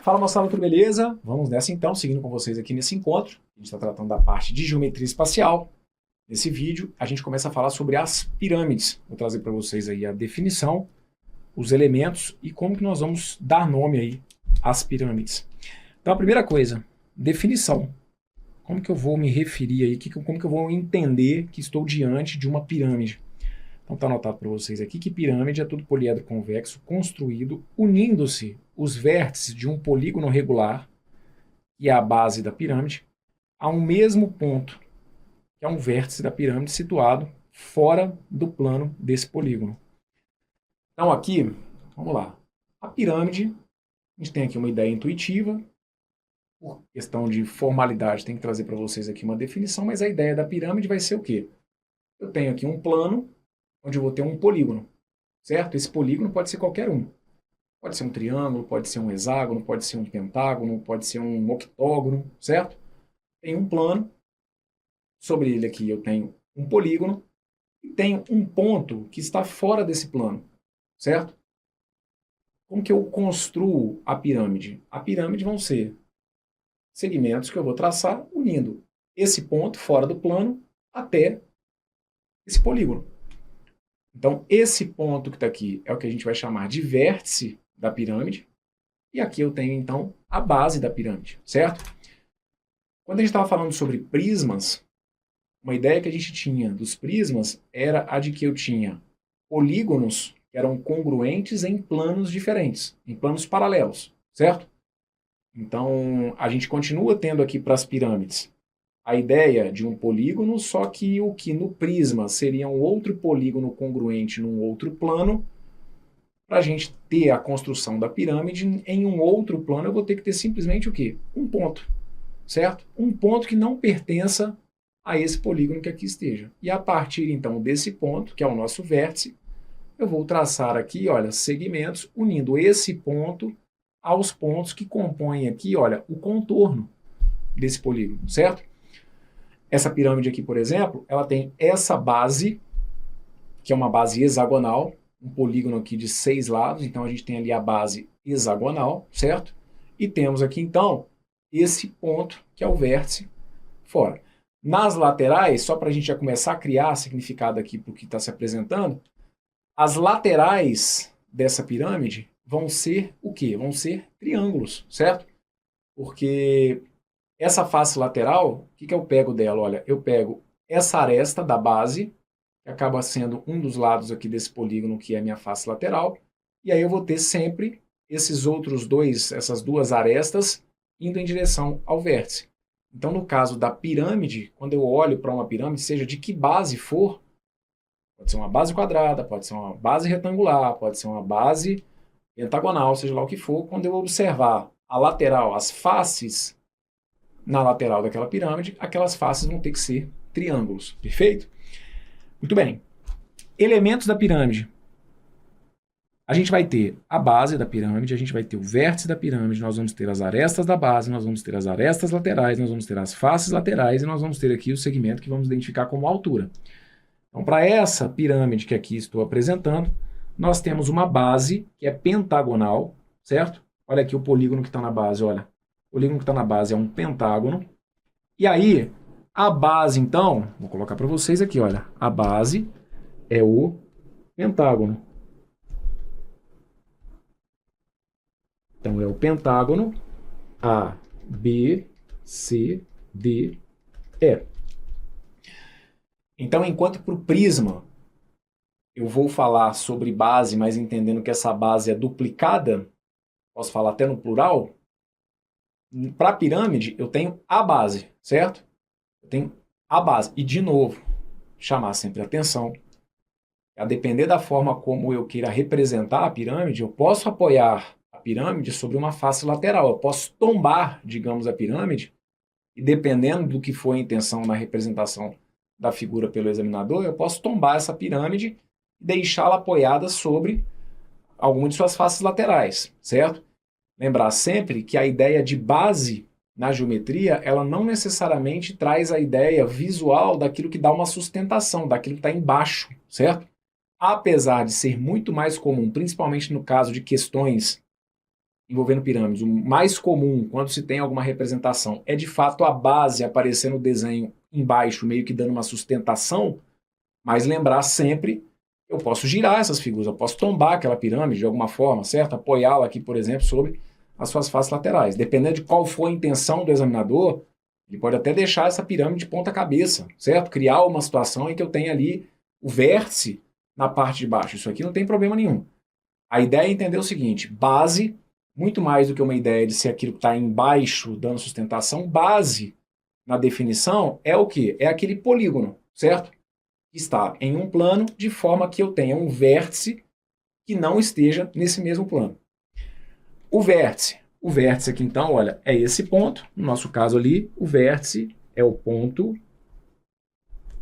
Fala moçada, tudo beleza? Vamos nessa então, seguindo com vocês aqui nesse encontro. A gente está tratando da parte de geometria espacial. Nesse vídeo, a gente começa a falar sobre as pirâmides. Vou trazer para vocês aí a definição, os elementos e como que nós vamos dar nome aí às pirâmides. Então, a primeira coisa, definição. Como que eu vou me referir aí, como que eu vou entender que estou diante de uma pirâmide? Então está anotado para vocês aqui que pirâmide é todo poliedro convexo construído unindo-se os vértices de um polígono regular, que é a base da pirâmide, a um mesmo ponto, que é um vértice da pirâmide situado fora do plano desse polígono. Então aqui, vamos lá. A pirâmide, a gente tem aqui uma ideia intuitiva, por questão de formalidade tem que trazer para vocês aqui uma definição, mas a ideia da pirâmide vai ser o quê? Eu tenho aqui um plano, onde eu vou ter um polígono, certo? Esse polígono pode ser qualquer um. Pode ser um triângulo, pode ser um hexágono, pode ser um pentágono, pode ser um octógono, certo? Tem um plano, sobre ele aqui eu tenho um polígono, e tenho um ponto que está fora desse plano, certo? Como que eu construo a pirâmide? A pirâmide vão ser segmentos que eu vou traçar unindo esse ponto fora do plano até esse polígono. Então, esse ponto que está aqui é o que a gente vai chamar de vértice da pirâmide. E aqui eu tenho, então, a base da pirâmide, certo? Quando a gente estava falando sobre prismas, uma ideia que a gente tinha dos prismas era a de que eu tinha polígonos que eram congruentes em planos diferentes, em planos paralelos, certo? Então, a gente continua tendo aqui para as pirâmides a ideia de um polígono, só que o que no prisma seria um outro polígono congruente num outro plano, para a gente ter a construção da pirâmide em um outro plano, eu vou ter que ter simplesmente o quê? Um ponto, certo? Um ponto que não pertença a esse polígono que aqui esteja. E a partir, então, desse ponto, que é o nosso vértice, eu vou traçar aqui, olha, segmentos unindo esse ponto aos pontos que compõem aqui, olha, o contorno desse polígono, certo? Essa pirâmide aqui, por exemplo, ela tem essa base, que é uma base hexagonal, um polígono aqui de 6 lados, então a gente tem ali a base hexagonal, certo? E temos aqui, então, esse ponto, que é o vértice fora. Nas laterais, só para a gente já começar a criar significado aqui para o que está se apresentando, as laterais dessa pirâmide vão ser o quê? Vão ser triângulos, certo? Porque essa face lateral, o que eu pego dela? Olha, eu pego essa aresta da base, que acaba sendo um dos lados aqui desse polígono, que é a minha face lateral, e aí eu vou ter sempre esses outros dois, essas duas arestas, indo em direção ao vértice. Então, no caso da pirâmide, quando eu olho para uma pirâmide, seja de que base for, pode ser uma base quadrada, pode ser uma base retangular, pode ser uma base pentagonal, seja lá o que for, quando eu observar a lateral, as faces na lateral daquela pirâmide, aquelas faces vão ter que ser triângulos, perfeito? Muito bem. Elementos da pirâmide. A gente vai ter a base da pirâmide, a gente vai ter o vértice da pirâmide, nós vamos ter as arestas da base, nós vamos ter as arestas laterais, nós vamos ter as faces laterais e nós vamos ter aqui o segmento que vamos identificar como altura. Então, para essa pirâmide que aqui estou apresentando, nós temos uma base que é pentagonal, certo? Olha aqui o polígono que está na base, olha. O polígono que está na base é um pentágono. E aí, a base, então, vou colocar para vocês aqui, olha. A base é o pentágono. Então, é o pentágono A, B, C, D, E. Então, enquanto para o prisma eu vou falar sobre base, mas entendendo que essa base é duplicada, posso falar até no plural, para a pirâmide eu tenho a base, certo? Eu tenho a base. E, de novo, chamar sempre a atenção. A depender da forma como eu queira representar a pirâmide, eu posso apoiar a pirâmide sobre uma face lateral. Eu posso tombar, digamos, a pirâmide, e dependendo do que for a intenção na representação da figura pelo examinador, eu posso tombar essa pirâmide e deixá-la apoiada sobre alguma de suas faces laterais, certo? Lembrar sempre que a ideia de base na geometria, ela não necessariamente traz a ideia visual daquilo que dá uma sustentação, daquilo que está embaixo, certo? Apesar de ser muito mais comum, principalmente no caso de questões envolvendo pirâmides, o mais comum quando se tem alguma representação é de fato a base aparecer no desenho embaixo, meio que dando uma sustentação, mas lembrar sempre, eu posso girar essas figuras, eu posso tombar aquela pirâmide de alguma forma, certo? Apoiá-la aqui, por exemplo, sobre as suas faces laterais. Dependendo de qual for a intenção do examinador, ele pode até deixar essa pirâmide de ponta cabeça, certo? Criar uma situação em que eu tenha ali o vértice na parte de baixo. Isso aqui não tem problema nenhum. A ideia é entender o seguinte, base, muito mais do que uma ideia de ser aquilo que está embaixo dando sustentação, base na definição é o quê? É aquele polígono, certo? Que está em um plano de forma que eu tenha um vértice que não esteja nesse mesmo plano. O vértice aqui então, olha, é esse ponto, no nosso caso ali, o vértice é o ponto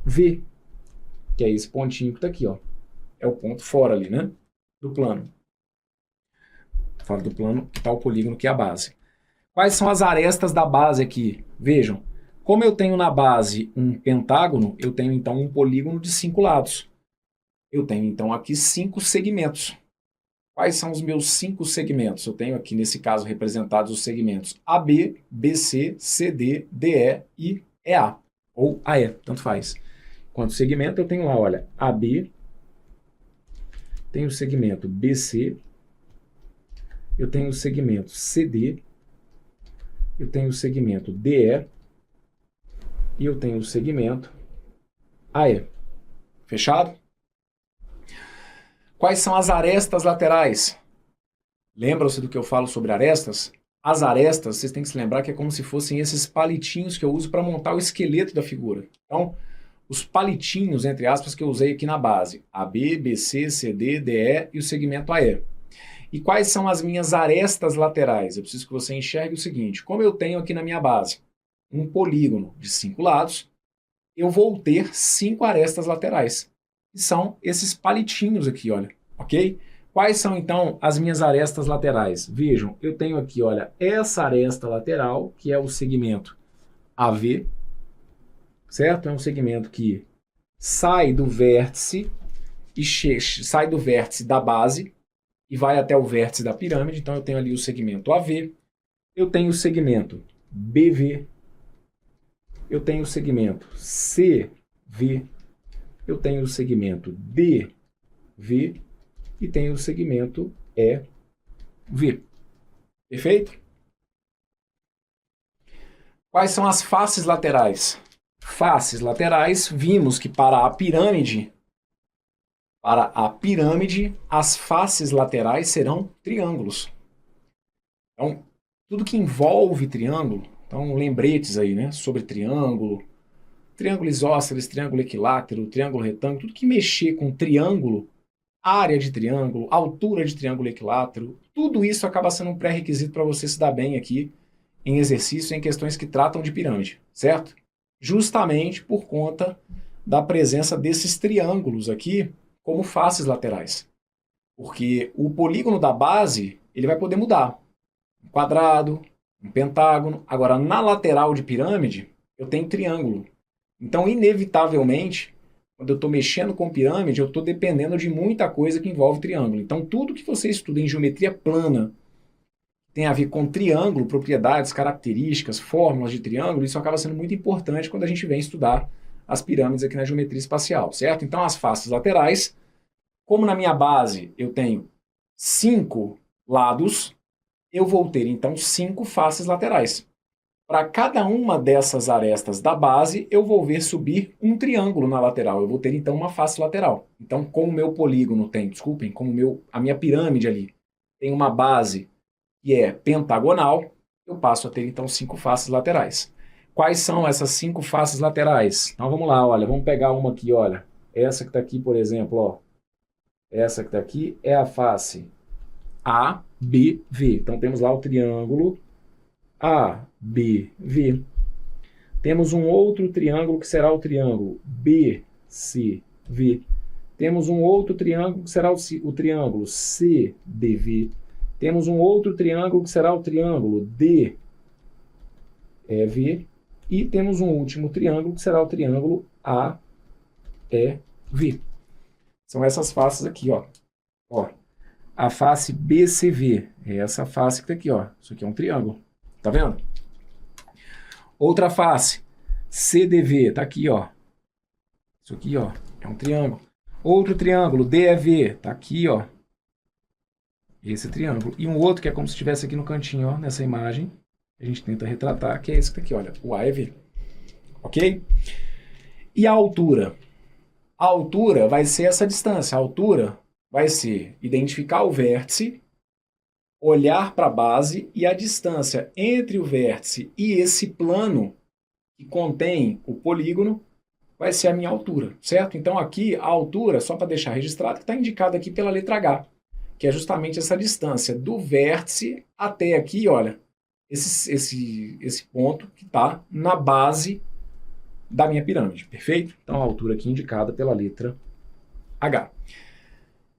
V, que é esse pontinho que está aqui, ó. É o ponto fora ali, né? Do plano. Fora do plano está o polígono que é a base. Quais são as arestas da base aqui? Vejam, como eu tenho na base um pentágono, eu tenho então um polígono de 5 lados. Eu tenho então aqui 5 segmentos. Quais são os meus 5 segmentos? Eu tenho aqui nesse caso representados os segmentos AB, BC, CD, DE e EA. Ou AE, tanto faz. Quanto segmento eu tenho lá, olha, AB, tenho o segmento BC, eu tenho o segmento CD, eu tenho o segmento DE e eu tenho o segmento AE. Fechado? Quais são as arestas laterais? Lembram-se do que eu falo sobre arestas? As arestas, vocês têm que se lembrar que é como se fossem esses palitinhos que eu uso para montar o esqueleto da figura. Então, os palitinhos, entre aspas, que eu usei aqui na base. AB, BC, CD, DE e o segmento AE. E quais são as minhas arestas laterais? Eu preciso que você enxergue o seguinte. Como eu tenho aqui na minha base um polígono de 5 lados, eu vou ter 5 arestas laterais. Que são esses palitinhos aqui, olha. Ok? Quais são, então, as minhas arestas laterais? Vejam, eu tenho aqui, olha, essa aresta lateral, que é o segmento AV, certo? É um segmento que sai do vértice sai do vértice da base e vai até o vértice da pirâmide. Então eu tenho ali o segmento AV, eu tenho o segmento BV, eu tenho o segmento CV, eu tenho o segmento DV e tenho o segmento EV. Perfeito? Quais são as faces laterais? Faces laterais, vimos que para a pirâmide, as faces laterais serão triângulos. Então, tudo que envolve triângulo, então lembretes aí, né, sobre triângulo isósceles, triângulo equilátero, triângulo retângulo, tudo que mexer com triângulo, área de triângulo, altura de triângulo equilátero, tudo isso acaba sendo um pré-requisito para você se dar bem aqui em exercício, em questões que tratam de pirâmide, certo? Justamente por conta da presença desses triângulos aqui como faces laterais. Porque o polígono da base, ele vai poder mudar. Um quadrado, um pentágono. Agora, na lateral de pirâmide, eu tenho triângulo. Então, inevitavelmente, quando eu estou mexendo com pirâmide, eu estou dependendo de muita coisa que envolve triângulo. Então, tudo que você estuda em geometria plana tem a ver com triângulo, propriedades, características, fórmulas de triângulo, isso acaba sendo muito importante quando a gente vem estudar as pirâmides aqui na geometria espacial, certo? Então, as faces laterais, como na minha base eu tenho 5 lados, eu vou ter, então, 5 faces laterais. Para cada uma dessas arestas da base, eu vou ver subir um triângulo na lateral. Eu vou ter, então, uma face lateral. Então, como o meu polígono tem, desculpem, como a minha pirâmide ali tem uma base que é pentagonal, eu passo a ter, então, 5 faces laterais. Quais são essas 5 faces laterais? Então, vamos lá, olha, vamos pegar uma aqui, olha. Essa que está aqui, por exemplo, ó. Essa que está aqui é a face ABV. Então, temos lá o triângulo ABV. Temos um outro triângulo que será o triângulo BCV. Temos um outro triângulo que será o triângulo CDV. Temos um outro triângulo que será o triângulo DEV. E temos um último triângulo que será o triângulo AEV. São essas faces aqui, ó. a face BCV. É essa face que está aqui, ó. Isso aqui é um triângulo. Tá vendo? Outra face, CDV, está aqui, ó. Isso aqui, ó, é um triângulo. Outro triângulo, DEV, está aqui, ó. Esse triângulo. E um outro que é como se estivesse aqui no cantinho, ó, nessa imagem. A gente tenta retratar, que é esse que tá aqui, olha, o AEV. Ok? E a altura? A altura vai ser essa distância. A altura vai ser identificar o vértice, olhar para a base e a distância entre o vértice e esse plano que contém o polígono vai ser a minha altura, certo? Então aqui a altura, só para deixar registrado, que está indicada aqui pela letra H, que é justamente essa distância do vértice até aqui, olha, esse ponto que está na base da minha pirâmide, perfeito? Então a altura aqui indicada pela letra H.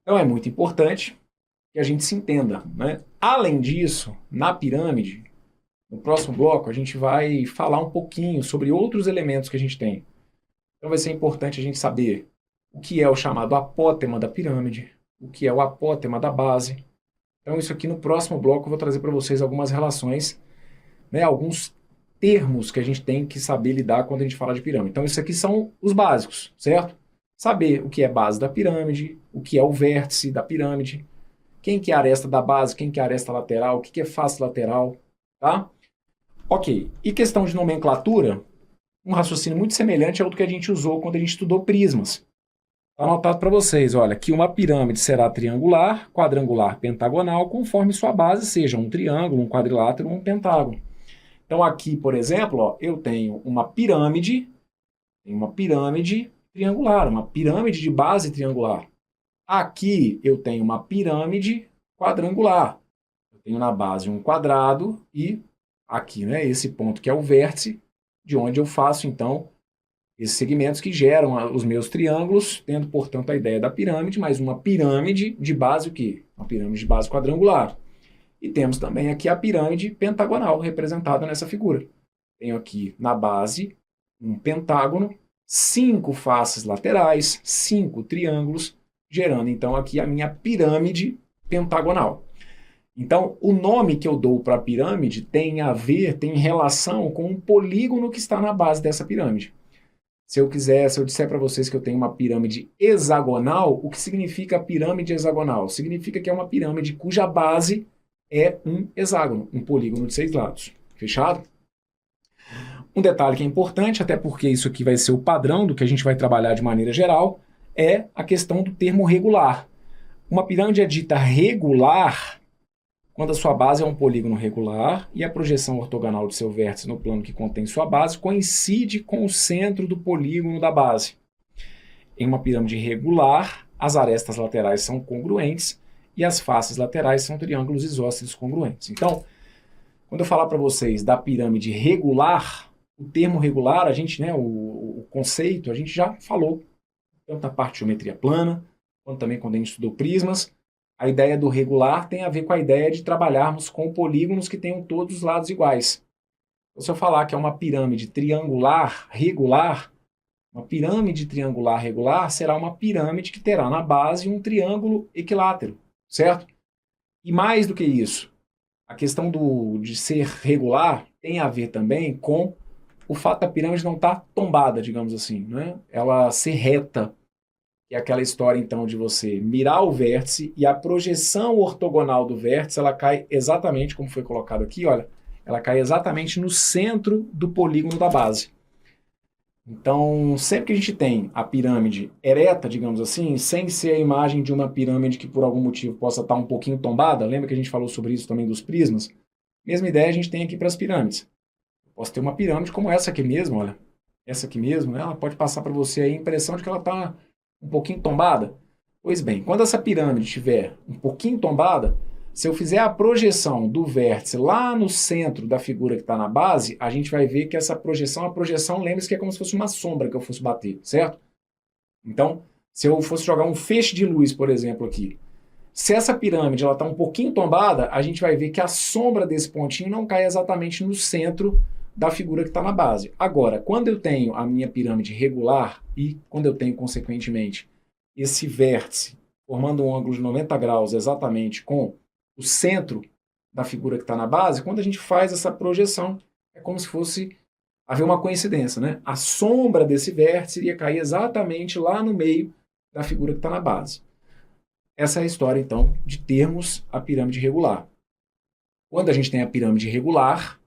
Então é muito importante que a gente se entenda, né? Além disso, na pirâmide, no próximo bloco, a gente vai falar um pouquinho sobre outros elementos que a gente tem. Então vai ser importante a gente saber o que é o chamado apótema da pirâmide, o que é o apótema da base. Então isso aqui no próximo bloco eu vou trazer para vocês algumas relações, né, alguns termos que a gente tem que saber lidar quando a gente fala de pirâmide. Então isso aqui são os básicos, certo? Saber o que é base da pirâmide, o que é o vértice da pirâmide, quem que é a aresta da base, quem que é a aresta lateral, o que é face lateral, tá? Ok, e questão de nomenclatura, um raciocínio muito semelhante ao do que a gente usou quando a gente estudou prismas. Está anotado para vocês, olha, que uma pirâmide será triangular, quadrangular, pentagonal, conforme sua base seja um triângulo, um quadrilátero ou um pentágono. Então aqui, por exemplo, ó, eu tenho uma pirâmide triangular, uma pirâmide de base triangular. Aqui eu tenho uma pirâmide quadrangular. Eu tenho na base um quadrado e aqui, né, esse ponto que é o vértice, de onde eu faço, então, esses segmentos que geram os meus triângulos, tendo, portanto, a ideia da pirâmide, mas uma pirâmide de base o quê? Uma pirâmide de base quadrangular. E temos também aqui a pirâmide pentagonal, representada nessa figura. Tenho aqui na base um pentágono, 5 faces laterais, 5 triângulos, gerando, então, aqui a minha pirâmide pentagonal. Então, o nome que eu dou para a pirâmide tem relação com o polígono que está na base dessa pirâmide. Se eu disser para vocês que eu tenho uma pirâmide hexagonal, o que significa pirâmide hexagonal? Significa que é uma pirâmide cuja base é um hexágono, um polígono de 6 lados. Fechado? Um detalhe que é importante, até porque isso aqui vai ser o padrão do que a gente vai trabalhar de maneira geral, é a questão do termo regular. Uma pirâmide é dita regular quando a sua base é um polígono regular e a projeção ortogonal de seu vértice no plano que contém sua base coincide com o centro do polígono da base. Em uma pirâmide regular, as arestas laterais são congruentes e as faces laterais são triângulos isósceles congruentes. Então, quando eu falar para vocês da pirâmide regular, o termo regular, a gente, né, o conceito, a gente já falou, tanto na parte de geometria plana, quanto também quando a gente estudou prismas. A ideia do regular tem a ver com a ideia de trabalharmos com polígonos que tenham todos os lados iguais. Então, se eu falar que é uma pirâmide triangular regular, uma pirâmide triangular regular será uma pirâmide que terá na base um triângulo equilátero, certo? E mais do que isso, a questão de ser regular tem a ver também com o fato da pirâmide não estar tombada, digamos assim, né? Ela ser reta. É aquela história, então, de você mirar o vértice e a projeção ortogonal do vértice, ela cai exatamente, como foi colocado aqui, olha, ela cai exatamente no centro do polígono da base. Então, sempre que a gente tem a pirâmide ereta, digamos assim, sem ser a imagem de uma pirâmide que por algum motivo possa estar um pouquinho tombada, lembra que a gente falou sobre isso também dos prismas? Mesma ideia a gente tem aqui para as pirâmides. Eu posso ter uma pirâmide como essa aqui mesmo, olha, essa aqui mesmo, né? Ela pode passar para você aí a impressão de que ela está um pouquinho tombada? Pois bem, quando essa pirâmide estiver um pouquinho tombada, se eu fizer a projeção do vértice lá no centro da figura que está na base, a gente vai ver que essa projeção, lembre-se que é como se fosse uma sombra que eu fosse bater, certo? Então, se eu fosse jogar um feixe de luz, por exemplo, aqui, se essa pirâmide está um pouquinho tombada, a gente vai ver que a sombra desse pontinho não cai exatamente no centro da figura que está na base. Agora, quando eu tenho a minha pirâmide regular e quando eu tenho, consequentemente, esse vértice formando um ângulo de 90 graus exatamente com o centro da figura que está na base, quando a gente faz essa projeção, é como se fosse haver uma coincidência, né? A sombra desse vértice iria cair exatamente lá no meio da figura que está na base. Essa é a história, então, de termos a pirâmide regular. Quando a gente tem a pirâmide regular,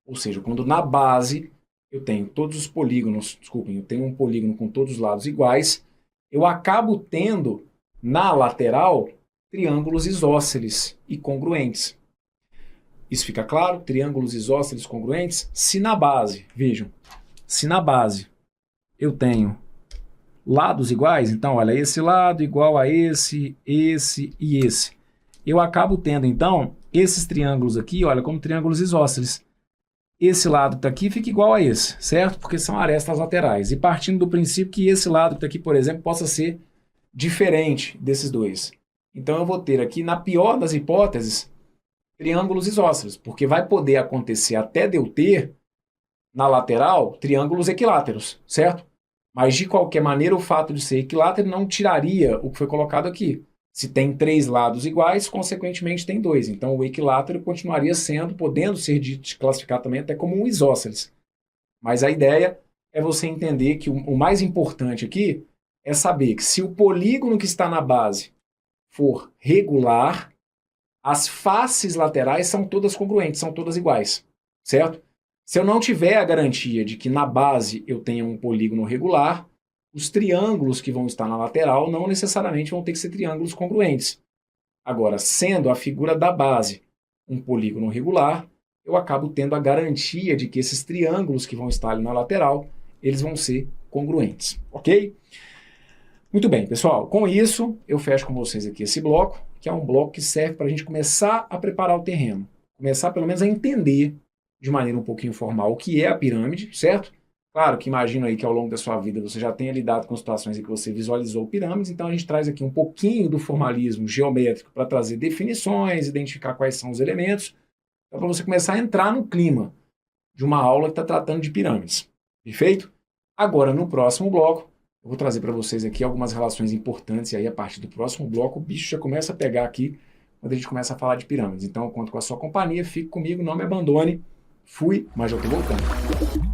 ou seja, quando na base eu tenho todos os polígonos, desculpem, eu tenho um polígono com todos os lados iguais, eu acabo tendo na lateral triângulos isósceles e congruentes. Isso fica claro? Triângulos isósceles congruentes? Se na base, vejam, se na base eu tenho lados iguais, então olha, esse lado igual a esse e esse. Eu acabo tendo então esses triângulos aqui, olha, como triângulos isósceles. Esse lado que está aqui fica igual a esse, certo? Porque são arestas laterais. E partindo do princípio que esse lado que está aqui, por exemplo, possa ser diferente desses dois. Então eu vou ter aqui, na pior das hipóteses, triângulos isósceles, porque vai poder acontecer até de eu ter, na lateral, triângulos equiláteros, certo? Mas, de qualquer maneira, o fato de ser equilátero não tiraria o que foi colocado aqui. Se tem 3 lados iguais, consequentemente tem 2. Então, o equilátero continuaria sendo, podendo ser dito, classificar também até como um isósceles. Mas a ideia é você entender que o mais importante aqui é saber que se o polígono que está na base for regular, as faces laterais são todas congruentes, são todas iguais, certo? Se eu não tiver a garantia de que na base eu tenha um polígono regular, os triângulos que vão estar na lateral não necessariamente vão ter que ser triângulos congruentes. Agora, sendo a figura da base um polígono regular, eu acabo tendo a garantia de que esses triângulos que vão estar ali na lateral, eles vão ser congruentes, ok? Muito bem, pessoal. Com isso, eu fecho com vocês aqui esse bloco, que é um bloco que serve para a gente começar a preparar o terreno. Começar, pelo menos, a entender de maneira um pouquinho formal o que é a pirâmide, certo? Claro que imagino aí que ao longo da sua vida você já tenha lidado com situações em que você visualizou pirâmides, então a gente traz aqui um pouquinho do formalismo geométrico para trazer definições, identificar quais são os elementos, para você começar a entrar no clima de uma aula que está tratando de pirâmides. Perfeito? Agora, no próximo bloco, eu vou trazer para vocês aqui algumas relações importantes, e aí a partir do próximo bloco o bicho já começa a pegar aqui quando a gente começa a falar de pirâmides. Então eu conto com a sua companhia, fique comigo, não me abandone. Fui, mas já estou voltando.